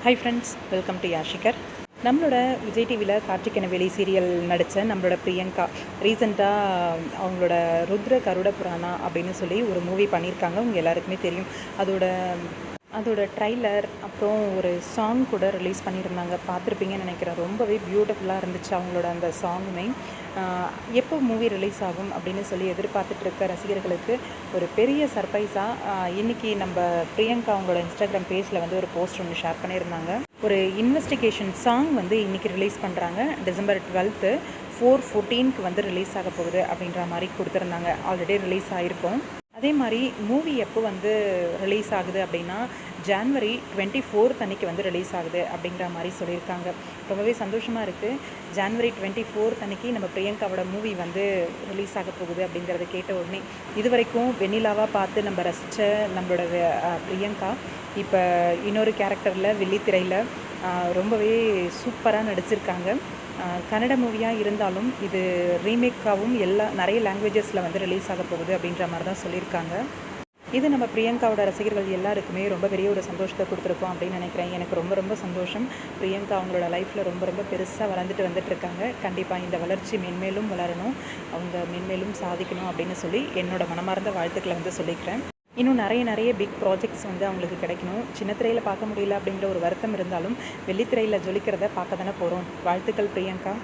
Hi friends, welcome to யாஷிகர். நம்மளோட விஜய் டிவியில் கார்த்திகேயன் சீரியல் நடித்த நம்மளோட பிரியங்கா ரீசெண்டாக அவங்களோட ருத்ர கருட புராணா அப்படின்னு சொல்லி ஒரு மூவி பண்ணியிருக்காங்க. உங்கள் எல்லாருக்குமே தெரியும். அதோட ட்ரைலர் அப்புறம் ஒரு சாங் கூட ரிலீஸ் பண்ணியிருந்தாங்க. பார்த்துருப்பீங்கன்னு நினைக்கிறேன். ரொம்பவே பியூட்டிஃபுல்லாக இருந்துச்சு அவங்களோட அந்த சாங்குமே. எப்போ மூவி ரிலீஸ் ஆகும் அப்படின்னு சொல்லி எதிர்பார்த்துட்ருக்க ரசிகர்களுக்கு ஒரு பெரிய சர்ப்ரைஸாக இன்றைக்கி நம்ம பிரியங்கா அவங்களோட இன்ஸ்டாகிராம் பேஜில் வந்து ஒரு போஸ்ட் ஒன்று ஷேர் பண்ணியிருந்தாங்க. ஒரு இன்வெஸ்டிகேஷன் சாங் வந்து இன்றைக்கி ரிலீஸ் பண்ணுறாங்க. டிசம்பர் 12 4/14 வந்து ரிலீஸ் ஆக போகுது அப்படின்ற மாதிரி கொடுத்துருந்தாங்க. ஆல்ரெடி ரிலீஸ் ஆகிருக்கும். அதே மாதிரி மூவி எப்போ வந்து ரிலீஸ் ஆகுது அப்படின்னா ஜான்வரி 24 அன்றைக்கி வந்து ரிலீஸ் ஆகுது அப்படிங்கிற மாதிரி சொல்லியிருக்காங்க. ரொம்பவே சந்தோஷமாக இருக்குது. ஜான்வரி 24 அன்றைக்கி நம்ம பிரியங்காவோட மூவி வந்து ரிலீஸ் ஆக போகுது அப்படிங்கிறத கேட்ட உடனே இது வரைக்கும் வெண்ணிலாவாக பார்த்து நம்ம ரசித்த நம்மளோட பிரியங்கா இப்போ இன்னொரு கேரக்டரில் வெள்ளித்திரையில் ரொம்பவே சூப்பராக நடிச்சிருக்காங்க. கன்னட மூவியாக இருந்தாலும் இது ரீமேக்காகவும் நிறைய லாங்குவேஜஸில் வந்து ரிலீஸ் ஆக போகுது அப்படின்ற மாதிரி தான் சொல்லியிருக்காங்க. இது நம்ம பிரியங்காவோட ரசிகர்கள் எல்லாருக்குமே ரொம்ப பெரிய ஒரு சந்தோஷத்தை கொடுத்துருக்கோம் அப்படின்னு நினைக்கிறேன். எனக்கு ரொம்ப ரொம்ப சந்தோஷம். பிரியங்கா அவங்களோட லைஃப்பில் ரொம்ப ரொம்ப பெருசாக வளர்ந்துட்டு வந்துட்டுருக்காங்க. கண்டிப்பாக இந்த வளர்ச்சி மென்மேலும் வளரணும், அவங்க மென்மேலும் சாதிக்கணும் அப்படின்னு சொல்லி என்னோட மனமார்ந்த வாழ்த்துக்களை வந்து சொல்லிக்கிறேன். இன்னும் நிறைய பிக் ப்ராஜெக்ட்ஸ் வந்து அவங்களுக்கு கிடைக்கணும். சின்ன திரையில் பார்க்க முடியல அப்படிங்கிற ஒரு வருத்தம் இருந்தாலும் வெள்ளித்திரையில் ஜொலிக்கிறத பார்க்க தானே போகிறோம். வாழ்த்துக்கள் பிரியங்கா.